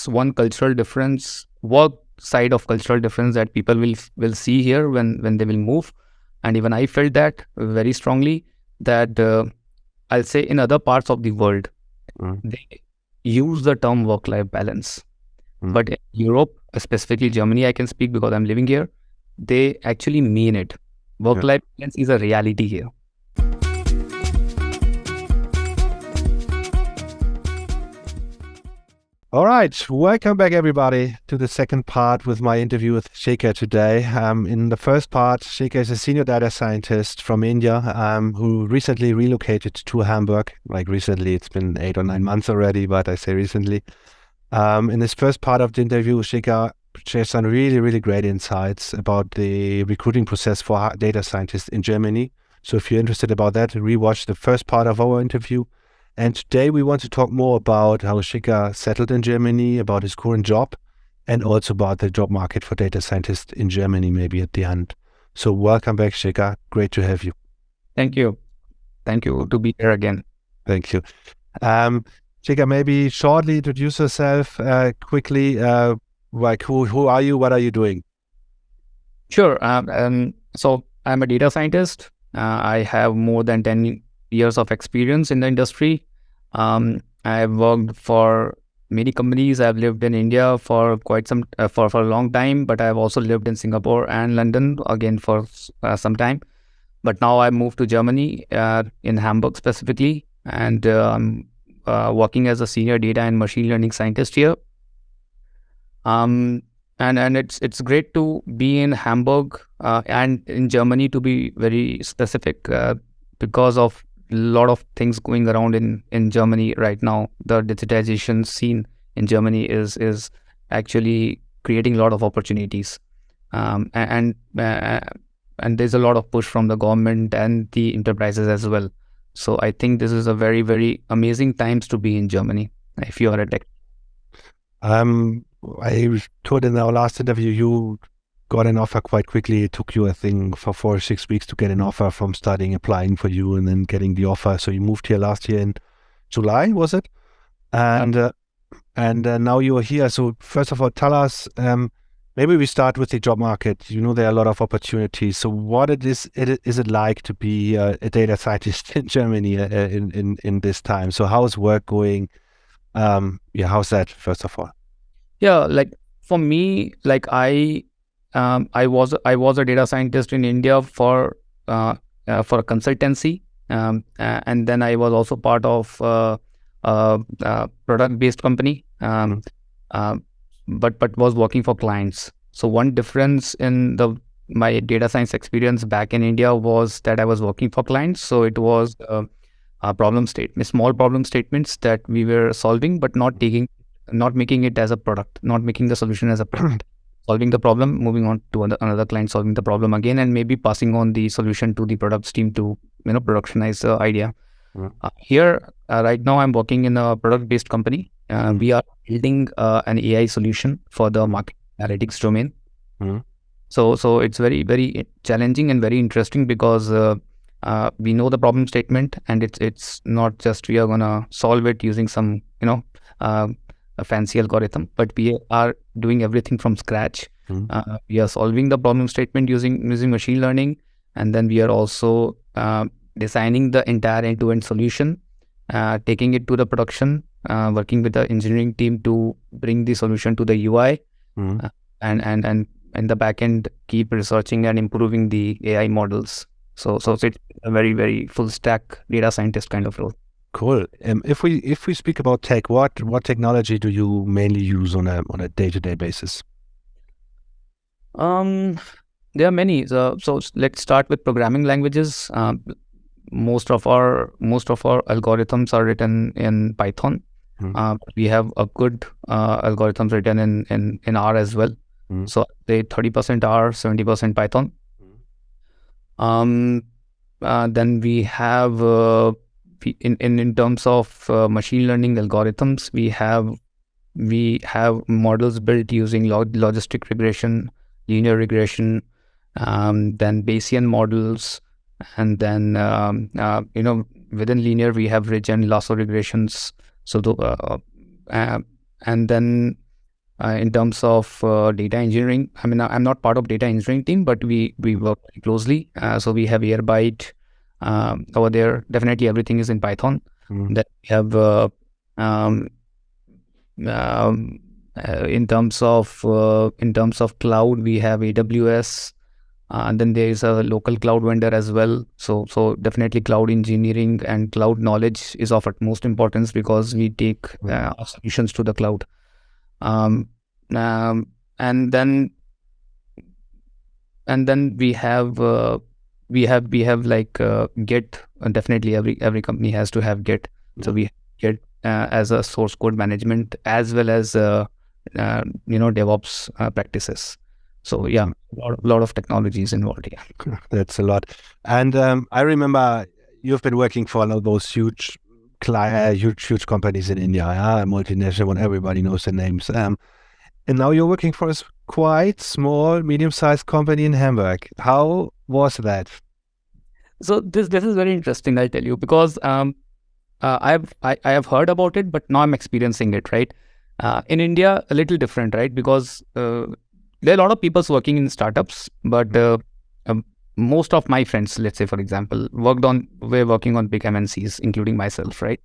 that's one cultural difference, work side of cultural difference that people will see here when they will move. And even I felt that very strongly, that I'll say in other parts of the world, they use the term work-life balance. But in Europe, specifically Germany, I can speak because I'm living here, they actually mean it. Work-life balance is a reality here. All right, welcome back everybody to the second part with my interview with Shekhar today. In the first part, Shekhar is a senior data scientist from India who recently relocated to Hamburg. Like recently, it's been 8 or 9 months already, but I say recently. In this first part of the interview, Shekhar shares some really, really great insights about the recruiting process for data scientists in Germany. So if you're interested about that, rewatch the first part of our interview. And today we want to talk more about how Shekhar settled in Germany, about his current job, and also about the job market for data scientists in Germany, maybe at the end. So welcome back, Shekhar. Great to have you. Thank you. Thank you to be here again. Thank you. Shekhar, maybe shortly introduce yourself quickly. Like who are you? What are you doing? Sure. So I'm a data scientist. I have more than 10 years of experience in the industry. I've worked for many companies. I've lived in India for quite some for a long time, but I've also lived in Singapore and London again for some time. But now I moved to Germany, in Hamburg specifically, and I'm working as a senior data and machine learning scientist here. And it's great to be in Hamburg and in Germany, to be very specific, because of a lot of things going around in Germany right now. The digitization scene in Germany is actually creating a lot of opportunities, and there's a lot of push from the government and the enterprises as well. So I think this is a very, very amazing times to be in Germany if you are a tech. I was told in our last interview you got an offer quite quickly. It took you, I think, for 4 or 6 weeks to get an offer from starting applying for you and then getting the offer. So you moved here last year in July, was it? And now you are here. So first of all, tell us, maybe we start with the job market. You know, there are a lot of opportunities. So what is it like to be a data scientist in Germany in this time? So how is work going? How's that, first of all? Yeah, like for me, like I was a data scientist in India for a consultancy, and then I was also part of a product-based company, but was working for clients. So one difference in my data science experience back in India was that I was working for clients. So it was small problem statements that we were solving, but not making it as a product, not making the solution as a product. Solving the problem, moving on to another client, solving the problem again, and maybe passing on the solution to the products team to productionize the idea. Here, right now, I'm working in a product-based company. We are building an AI solution for the market analytics domain. So it's very, very challenging and very interesting because we know the problem statement, and it's not just we are gonna solve it using some a fancy algorithm, but we are doing everything from scratch. We are solving the problem statement using machine learning, and then we are also designing the entire end-to-end solution, taking it to the production, working with the engineering team to bring the solution to the UI, and in the back end keep researching and improving the AI models. So it's a very, very full stack data scientist kind of role. Cool. If we speak about tech, what technology do you mainly use on a day-to-day basis? There are many. So let's start with programming languages. Most of our algorithms are written in Python. We have a good algorithms written in R as well. So they 30% R, 70% Python. Then we have in terms of machine learning algorithms, we have models built using logistic regression, linear regression, then Bayesian models, and then within linear we have ridge and lasso regressions. So and then in terms of data engineering. I mean, I'm not part of data engineering team, but we work very closely. So we have Airbyte over there. Definitely everything is in Python. Then we have um, um, in terms of cloud, we have AWS. And then there is a local cloud vendor as well. So definitely cloud engineering and cloud knowledge is of utmost importance because we take our solutions to the cloud. Um, um, and then we have like Git. Definitely every company has to have Git. So we have Git as a source code management as well as DevOps practices. So yeah, a lot of technologies involved here. That's a lot. And I remember you've been working for those huge companies in India, multinational, and everybody knows the names. And now you're working for a quite small, medium-sized company in Hamburg. How was that? So this is very interesting, I'll tell you, because I have heard about it, but now I'm experiencing it, right? In India, a little different, right? Because there are a lot of people working in startups, but most of my friends, let's say for example, were working on big MNCs, including myself, right?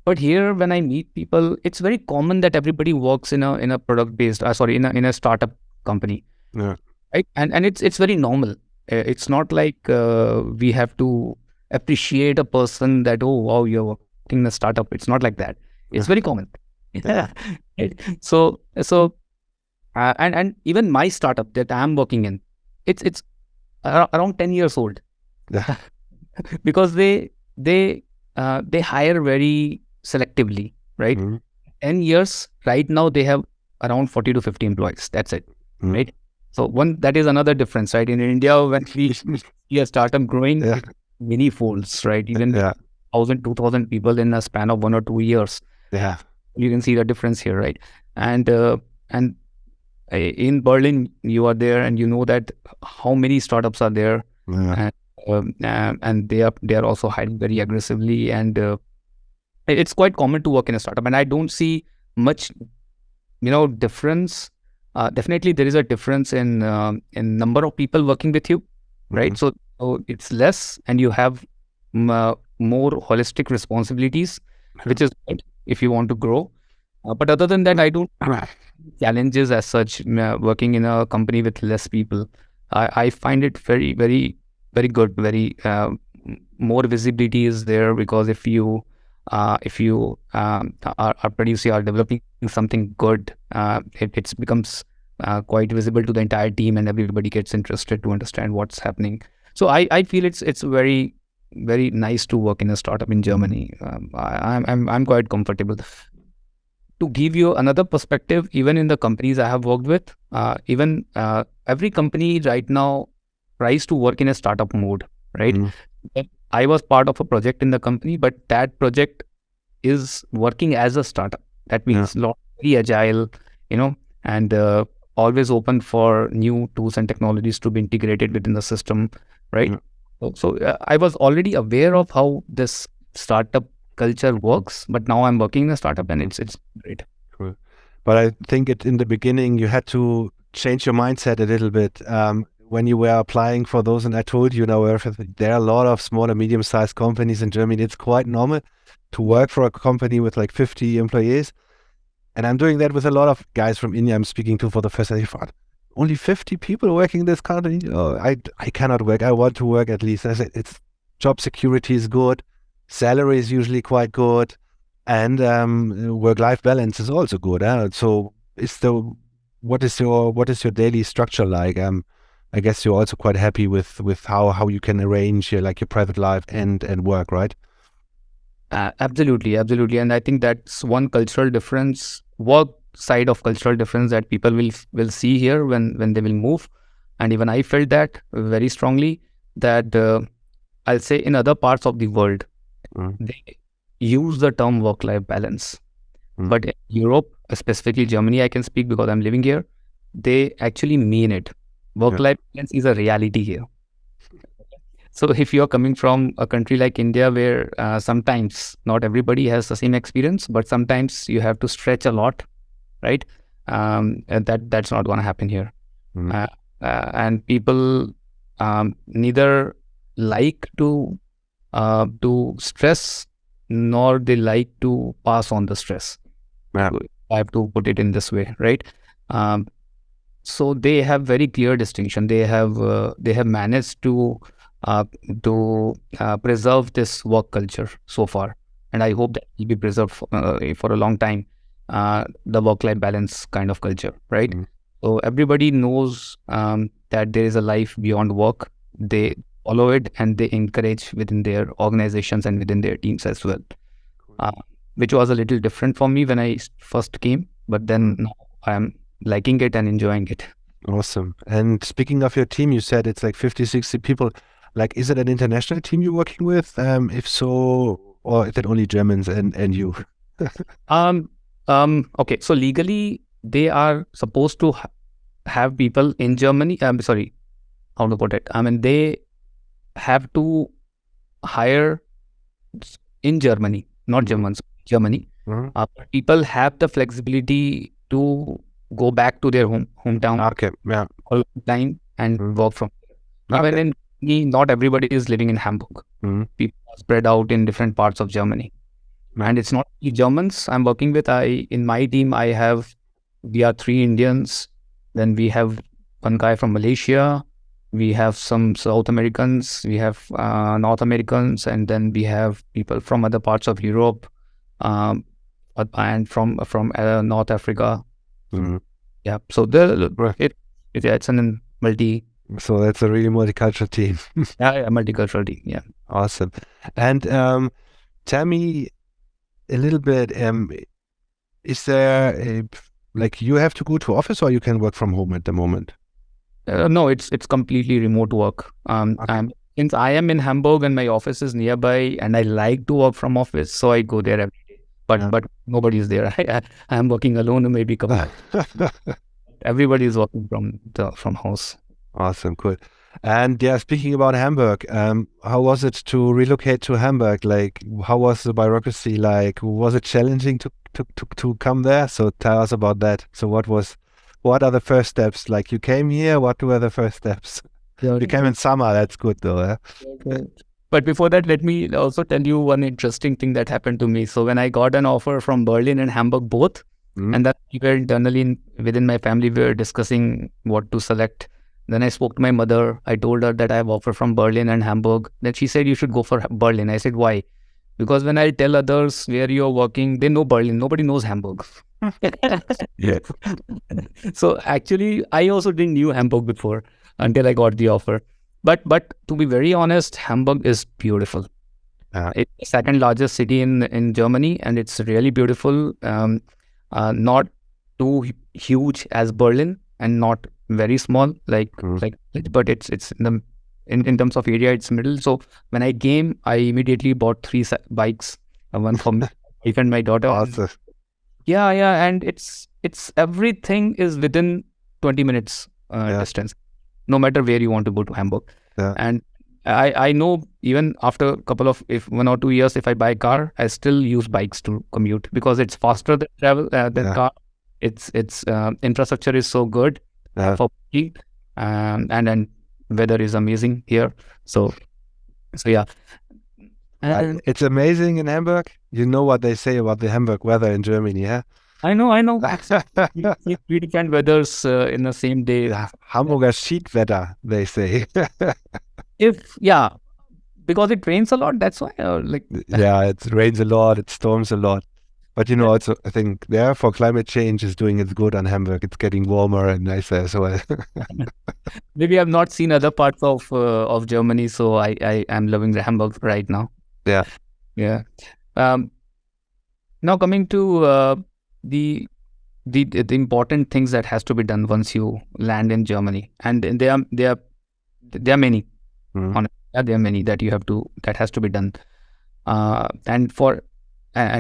But here, when I meet people, it's very common that everybody works in a product based, in a startup company, right? And it's very normal. It's not like we have to appreciate a person that, oh wow, you're working in a startup. It's not like that. It's very common. Yeah. Right? And even my startup that I'm working in, it's around 10 years old. Because they hire very selectively, right? 10 years right now they have around 40 to 50 employees. That's it, right? So that is another difference, right? In India, when we see a startup growing, many folds, right? Even 1,000, 2,000 people in a span of 1 or 2 years. Yeah, you can see the difference here, right? And in Berlin, you are there, and you know that how many startups are there, and they are also hiring very aggressively, and it's quite common to work in a startup, and I don't see much, difference. Definitely, there is a difference in number of people working with you, right? So it's less, and you have more holistic responsibilities, which is good if you want to grow. But other than that, I don't challenges as such working in a company with less people. I find it very, very, very good. Very more visibility is there, because if you are producing or developing something good, it becomes quite visible to the entire team, and everybody gets interested to understand what's happening. So I feel it's very, very nice to work in a startup in Germany. I'm quite comfortable. To give you another perspective, even in the companies I have worked with, every company right now tries to work in a startup mode, right? I was part of a project in the company, but that project is working as a startup. That means very agile, and always open for new tools and technologies to be integrated within the system, right? So I was already aware of how this startup culture works, but now I'm working in a startup, and it's great. Cool. But I think in the beginning you had to change your mindset a little bit when you were applying for those, and I told you now there are a lot of small and medium-sized companies in Germany. It's quite normal to work for a company with like 50 employees, and I'm doing that with a lot of guys from India I'm speaking to for the first time. I thought, only 50 people working in this company? Oh, I cannot work. I want to work at least. I said, it's job security is good. Salary is usually quite good, and work-life balance is also good. So, what is your daily structure like? I guess you're also quite happy with how you can arrange your private life and work, right? Absolutely, and I think that's one cultural difference, work side of cultural difference, that people will see here when they will move, and even I felt that very strongly, that I'll say in other parts of the world. They use the term work-life balance, but in Europe, specifically Germany, I can speak because I'm living here, they actually mean it. Work-life balance is a reality here. So if you're coming from a country like India, where sometimes not everybody has the same experience, but sometimes you have to stretch a lot, right? and that's not going to happen here. Mm. And people neither like to stress, nor they like to pass on the stress. Yeah. I have to put it in this way, right? Um, so they have very clear distinction. They have managed to preserve this work culture so far, and I hope that will be preserved for a long time. The work-life balance kind of culture, right? Mm. So everybody knows that there is a life beyond work. They follow it, and they encourage within their organizations and within their teams as well. Which was a little different for me when I first came, but then now I am liking it and enjoying it. Awesome. And speaking of your team, you said it's like 50, 60 people. Like, is it an international team you're working with? If so, or is it only Germans and you? Okay. So legally, they are supposed to have people in Germany. Sorry, how to put it? I mean, they have to hire in Germany, not Germans, Germany. People have the flexibility to go back to their hometown Okay. Yeah. all the time and work from there. Even in Germany, not everybody is living in Hamburg. People are spread out in different parts of Germany. And it's not only Germans I'm working with. In my team, we are 3 Indians. Then we have one guy from Malaysia. We have some South Americans. We have North Americans, and then we have people from other parts of Europe, and from North Africa. Yeah. So it's an multi. So that's a really multicultural team. Yeah, multicultural team. Yeah. Awesome. And tell me a little bit, is there like you have to go to office or you can work from home at the moment? No, it's completely remote work. Since I am in Hamburg and my office is nearby, and I like to work from office, so I go there every day. But nobody is there. I am working alone, maybe everybody is working from house. Awesome, cool. And yeah, speaking about Hamburg, how was it to relocate to Hamburg? Like, how was the bureaucracy like? Was it challenging to come there? So tell us about that. So what are the first steps? Like, you came here, what were the first steps? You came in summer, that's good though. But before that, let me also tell you one interesting thing that happened to me. So when I got an offer from Berlin and Hamburg both, and that we were internally within my family, we were discussing what to select. Then I spoke to my mother. I told her that I have offer from Berlin and Hamburg. Then she said, you should go for Berlin. I said, why? Because when I tell others where you're working, they know Berlin. Nobody knows Hamburg. Yeah. So actually, I also didn't knew Hamburg before until I got the offer. But to be very honest, Hamburg is beautiful. It's the second largest city in Germany, and it's really beautiful. Not too huge as Berlin, and not very small but it's in terms of area, it's middle. So when I came, I immediately bought 3 bikes, one for me and my daughter. Awesome. Yeah, and it's everything is within 20 minutes distance, no matter where you want to go to Hamburg. And I know even after a couple of 1 or 2 years, if I buy a car, I still use bikes to commute because it's faster than travel than car. It's infrastructure is so good for parking, and then weather is amazing here. So yeah. And it's amazing in Hamburg. You know what they say about the Hamburg weather in Germany, yeah? I know. 3 different weathers in the same day. Hamburger Schiedwetter, they say. Because it rains a lot. That's why. Yeah, it rains a lot. It storms a lot. But also, I think for climate change is doing its good on Hamburg. It's getting warmer and nicer as well. Maybe I've not seen other parts of Germany, so I am loving the Hamburg right now. Yeah. Now coming to the important things that has to be done once you land in Germany, and there are many. There are many that has to be done, and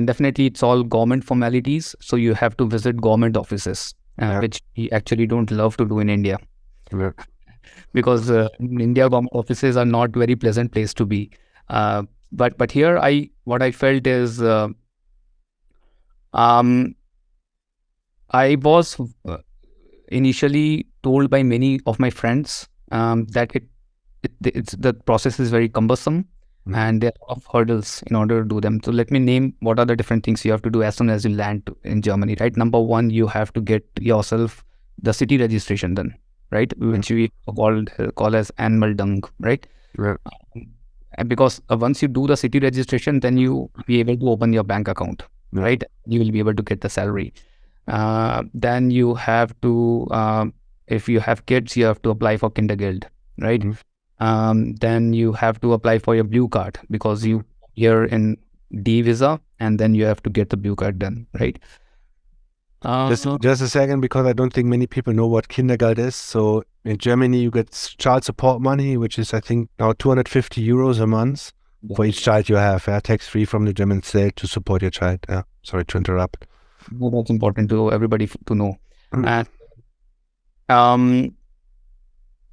definitely it's all government formalities. So you have to visit government offices, which we actually don't love to do in India, because in India government offices are not very pleasant place to be. But here what I felt is I was initially told by many of my friends that it's the process is very cumbersome and there are a lot of hurdles in order to do them. So let me name what are the different things you have to do as soon as you land in Germany, right? Number one, you have to get yourself the city registration done, right? Which we call as Anmeldung, right? Yeah. And because once you do the city registration, then you be able to open your bank account, Yeah. right? You will be able to get the salary. Then you have to, if you have kids, you have to apply for Kindergeld, right? Then you have to apply for your blue card because you're in D visa, and then you have to get the blue card done, right? Just a second, because I don't think many people know what Kindergeld is. So in Germany, you get child support money, which is, I think, now 250 euros a month for each child you have, tax-free from the German state to support your child. Sorry to interrupt. No, that's important to everybody to know. And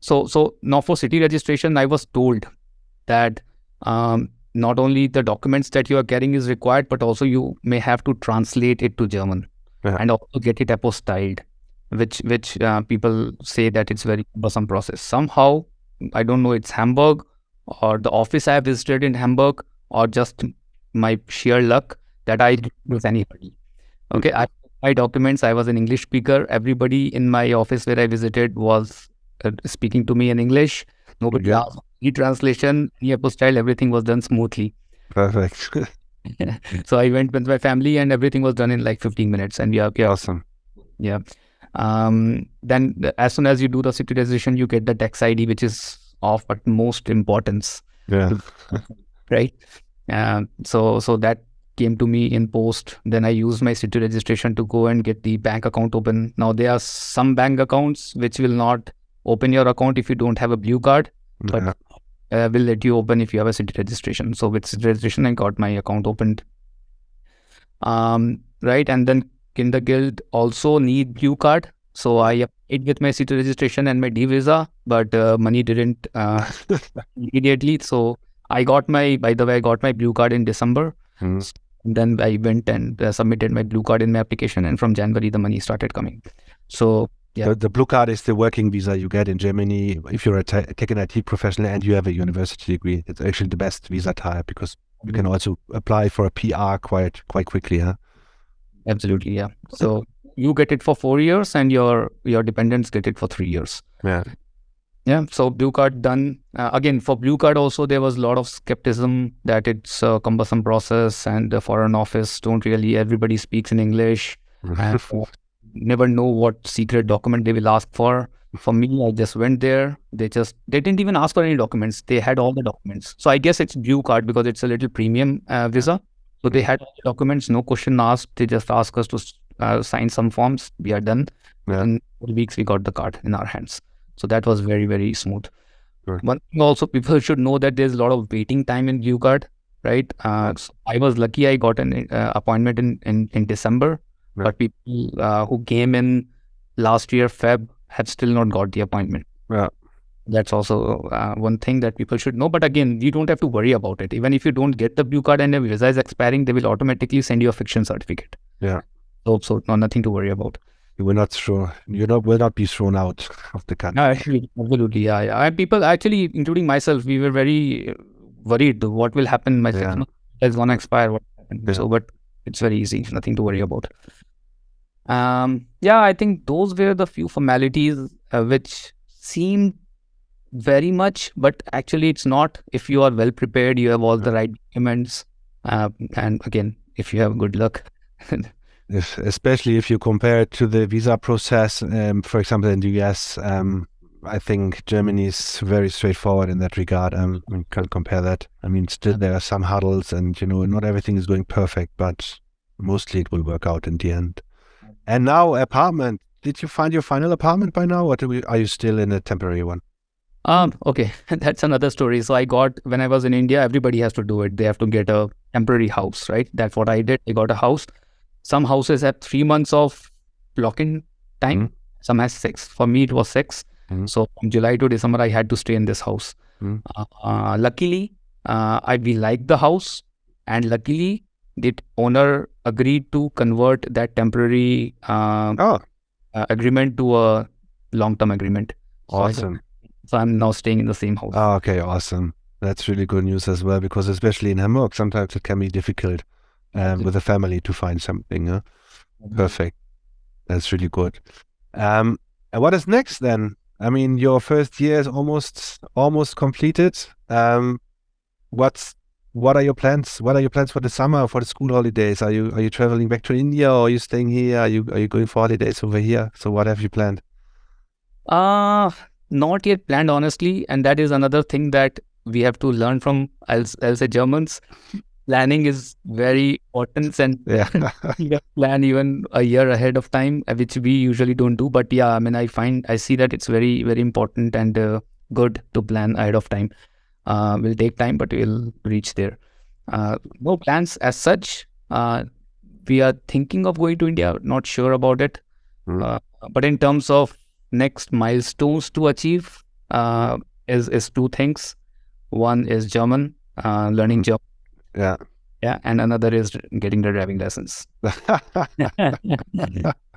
so now for city registration, I was told that not only the documents that you are carrying is required, but also you may have to translate it to German and also get it apostilled, which people say that it's very cumbersome process. Somehow, I don't know, it's Hamburg or the office I have visited in Hamburg or just my sheer luck that I didn't lose anybody. Okay, my documents, I was an English speaker. Everybody in my office where I visited was speaking to me in English. Nobody asked any translation, any apostille, everything was done smoothly. Perfect. So I went with my family and everything was done in like 15 minutes. And yeah. Awesome. Yeah. Then as soon as you do the city registration, you get the tax ID, which is of utmost importance. Yeah. Right. So that came to me in post. Then I used my city registration to go and get the bank account open. Now there are some bank accounts which will not open your account if you don't have a blue card, but will let you open if you have a city registration. So with city registration, I got my account opened. Right, and then Kindergeld also need blue card. So I applied with my city registration and my D visa, but money didn't immediately. So I got my blue card in December. And then I went and submitted my blue card in my application, and from January the money started coming. So yeah, the blue card is the working visa you get in Germany if you're a tech and IT professional and you have a university degree. It's actually the best visa type because you can also apply for a PR quite quickly, huh? Absolutely, yeah. So you get it for 4 years, and your dependents get it for 3 years. Yeah. So blue card done. Again, for blue card also there was a lot of skepticism that it's a cumbersome process, and the foreign office don't really. Everybody speaks in English, and never know what secret document they will ask for. For me, I just went there. They didn't even ask for any documents. They had all the documents. So I guess it's blue card because it's a little premium visa. So they had all the documents, no question asked. They just asked us to sign some forms. We are done. In 4 weeks, we got the card in our hands. So that was very, very smooth. One thing also, people should know that there's a lot of waiting time in blue card, right? So I was lucky I got an appointment in December, but people who came in last year, Feb, have still not got the appointment. That's also one thing that people should know. But again, you don't have to worry about it. Even if you don't get the blue card and the visa is expiring, they will automatically send you a fiction certificate. So nothing to worry about. You will not be thrown out of the country. Absolutely, yeah. And people actually, including myself, we were very worried. What will happen? My 6 months is going to expire. What happened? So, but it's very easy. Nothing to worry about. I think those were the few formalities which seemed very much, but actually it's not. If you are well prepared, you have all the right documents, and again, if you have good luck. Especially if you compare it to the visa process, for example, in the US, I think Germany is very straightforward in that regard. We can't compare that. I mean, still there are some hurdles, and not everything is going perfect, but mostly it will work out in the end. And now, apartment. Did you find your final apartment by now, or are you still in a temporary one? Okay, that's another story. So when I was in India, everybody has to do it. They have to get a temporary house, right? That's what I did. I got a house. Some houses have 3 months of lock-in time. Some has 6. For me, it was 6. So from July to December, I had to stay in this house. Luckily, we liked the house, and luckily, the owner agreed to convert that temporary Oh, agreement to a long-term agreement. awesome. So I'm now staying in the same house. Oh, okay, awesome. That's really good news as well, because especially in Hamburg, sometimes it can be difficult with a family to find something. Huh? Perfect. That's really good. And what is next then? I mean, your first year is almost completed. What's what are your plans? What are your plans for the summer, for the school holidays? Are you traveling back to India, or are you staying here? Are you going for holidays over here? So what have you planned? Uh, Not yet planned, honestly. And that is another thing that we have to learn from, I'll say Germans. Planning is very important, and Yeah. you can plan even a year ahead of time, which we usually don't do. But yeah, I mean, I see that it's very, very important and good to plan ahead of time. Will take time, but we'll reach there. No plans as such. We are thinking of going to India, not sure about it. Mm. But in terms of next milestones to achieve, is two things. One is German, learning German. Yeah. Yeah, and another is getting the driving lessons.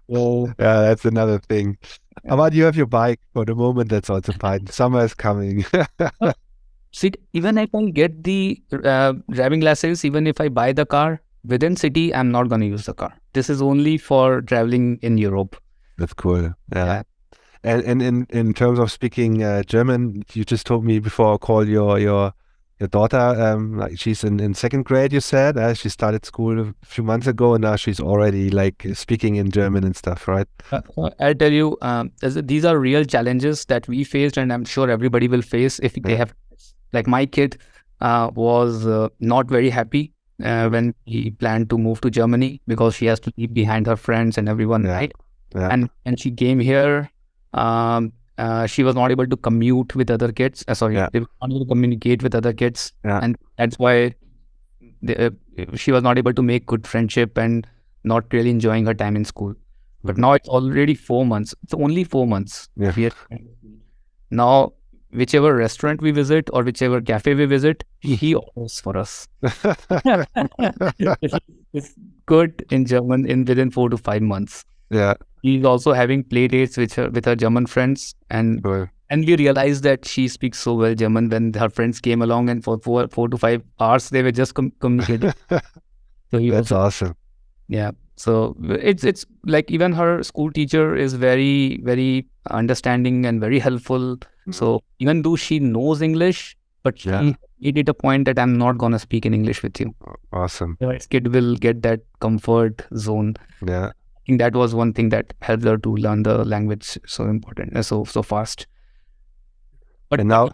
So, Yeah, that's another thing. How about you have your bike for the moment? That's also fine. Summer is coming. see, even if I get the driving lessons, even if I buy the car within city, I'm not going to use the car. This is only for traveling in Europe. That's cool. Yeah. And in terms of speaking German, you just told me before I call your daughter, like she's in second grade, you said. She started school a few months ago, and now she's already like speaking in German and stuff, right? I'll tell you, these are real challenges that we faced, and I'm sure everybody will face if they have. Like my kid was not very happy when he planned to move to Germany because she has to leave behind her friends and everyone, right? Yeah. And she came here. She was not able to commute with other kids. They were not able to communicate with other kids, and that's why she was not able to make good friendship and not really enjoying her time in school. But now it's already 4 months. It's only 4 months. Yeah. Now, whichever restaurant we visit or whichever cafe we visit, he orders for us. It's good in German within 4 to 5 months. Yeah. She's also having play dates with her German friends, and we realized that she speaks so well German when her friends came along, and for 4 to 5 hours they were just communicating. So that's awesome. Yeah. So it's like even her school teacher is very, very understanding and very helpful. So even though she knows English, but she made it a point that I'm not gonna speak in English with you. Awesome. So his kid will get that comfort zone. Yeah. I think that was one thing that helped her to learn the language so important, so fast. But and now,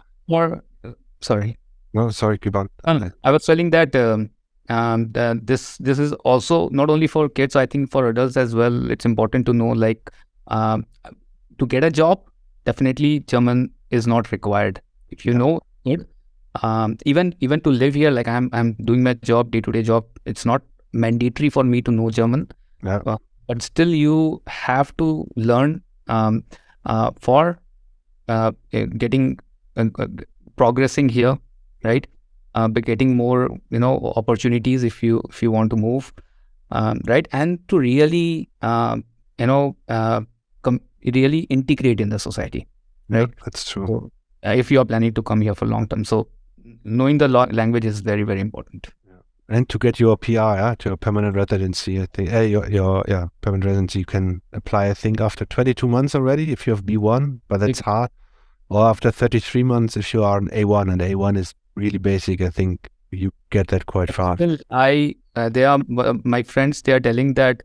sorry. No, sorry, keep on. I was telling that this is also not only for kids. I think for adults as well. It's important to know, like, to get a job, definitely German is not required. If you know it, even to live here, like I'm doing my job, day-to-day job. It's not mandatory for me to know German. Yeah. But still, you have to learn for getting progressing here, right? By getting more, opportunities if you want to move, right? And to really, really integrate in the society, right? Yeah, that's true. So, if you are planning to come here for long term, so knowing the language is very, very important. And to get your PR, to your permanent residency, I think your permanent residency, you can apply, I think, after 22 months already if you have B1, but that's hard. Or after 33 months if you are an A1, and A1 is really basic. I think you get that quite fast. My friends, they are telling that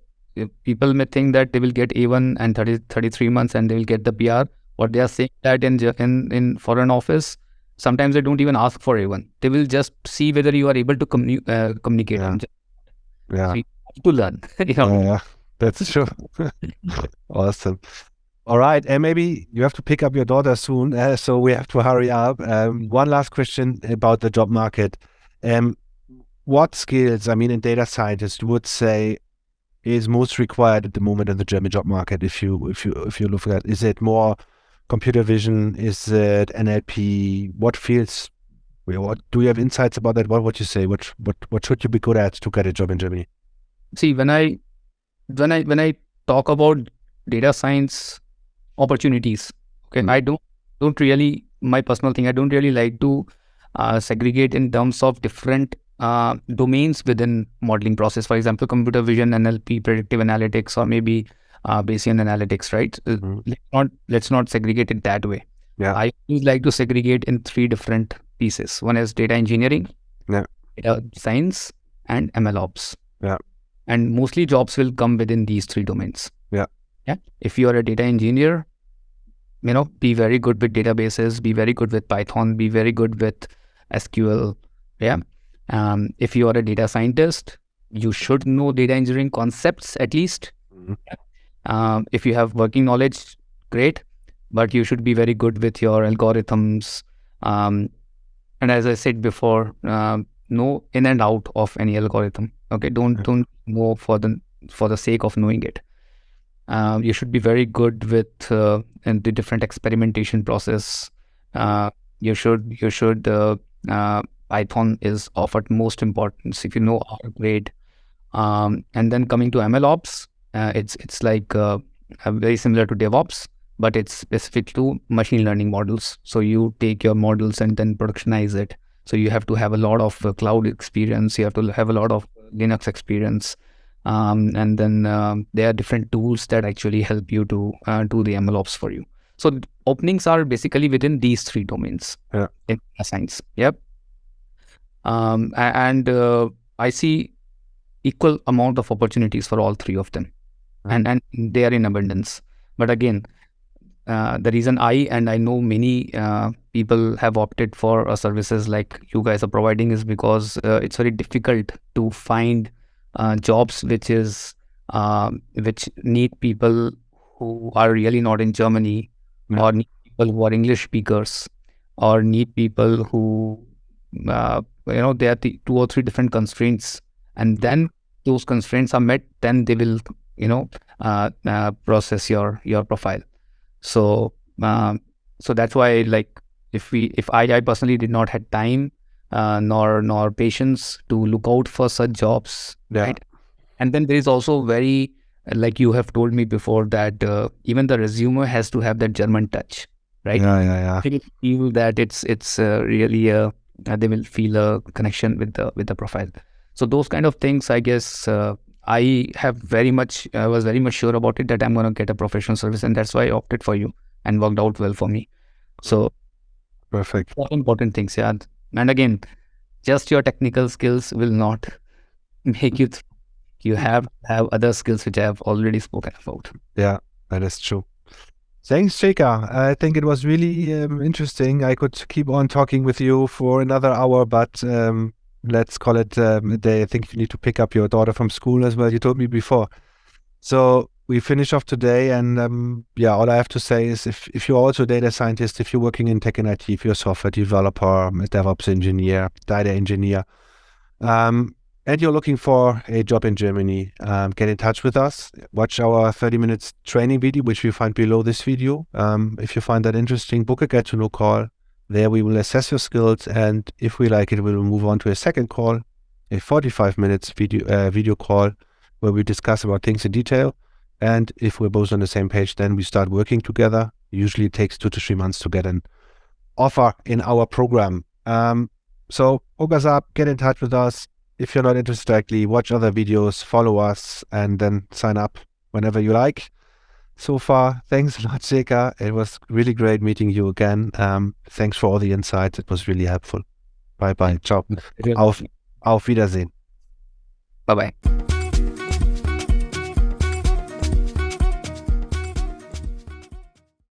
people may think that they will get A1 and 33 months and they will get the PR. What they are saying that in foreign office, sometimes they don't even ask for A1. They will just see whether you are able to communicate. Yeah. So you have to learn. Yeah, that's true. Awesome. All right, and maybe you have to pick up your daughter soon, so we have to hurry up. One last question about the job market. What skills, in data scientist, would say is most required at the moment in the German job market? If you look at, is it more computer vision? Is it NLP? What fields? What do you have insights about that? What would you say? What should you be good at to get a job in Germany? See, when I talk about data science opportunities, okay, I don't really, my personal thing, I don't really like to segregate in terms of different domains within modeling process. For example, computer vision, NLP, predictive analytics, or maybe Bayesian analytics, right? Let's not segregate it that way. Yeah. I always like to segregate in three different pieces. One is data engineering, Yeah. data science, and ML ops. Yeah. And mostly jobs will come within these three domains. Yeah. Yeah. If you are a data engineer, be very good with databases, be very good with Python, be very good with SQL. Yeah. If you are a data scientist, you should know data engineering concepts at least. If you have working knowledge, great, but you should be very good with your algorithms. And as I said before, know in and out of any algorithm. Okay, don't know for the sake of knowing it. You should be very good with in the different experimentation process. You should Python is of utmost importance. If you know R grade, and then coming to ML ops, it's like very similar to DevOps, but it's specific to machine learning models. So you take your models and then productionize it. So you have to have a lot of cloud experience. You have to have a lot of Linux experience. And then there are different tools that actually help you to do the ML ops for you. So openings are basically within these three domains in data science. Yep. And I see equal amount of opportunities for all three of them, and they are in abundance. But again, the reason I know many people have opted for services like you guys are providing is because it's very difficult to find jobs which need people who are really not in Germany, or need people who are English speakers, or need people who there are two or three different constraints, and then those constraints are met, then they will process your profile. So so that's why, like, if I personally did not had time nor patience to look out for such jobs, right? And then there is also very, like you have told me before, that even the resume has to have that German touch, right? They will feel that it's really they will feel a connection with the profile. So those kind of things, I guess, I was very much sure about it that I'm going to get a professional service, and that's why I opted for you and worked out well for me. So Perfect. all important things, yeah. And again, just your technical skills will not make you through. You have other skills which I have already spoken about. Yeah, that is true. Thanks, Shekhar. I think it was really interesting. I could keep on talking with you for another hour, but let's call it a day. I think you need to pick up your daughter from school as well. You told me before. So we finish off today, and all I have to say is if you're also a data scientist, if you're working in tech and IT, if you're a software developer, a DevOps engineer, data engineer, and you're looking for a job in Germany, get in touch with us. Watch our 30 minutes training video, which you find below this video. If you find that interesting, book a get to know call. There we will assess your skills, and if we like it, we will move on to a second call, a 45 minutes video call, where we discuss about things in detail. And if we're both on the same page, then we start working together. Usually it takes 2 to 3 months to get an offer in our program. So hook us up, get in touch with us. If you're not interested directly, watch other videos, follow us, and then sign up whenever you like. So far, thanks a lot, Shekhar. It was really great meeting you again. Thanks for all the insights. It was really helpful. Bye-bye. Ciao. Auf Wiedersehen. Bye-bye.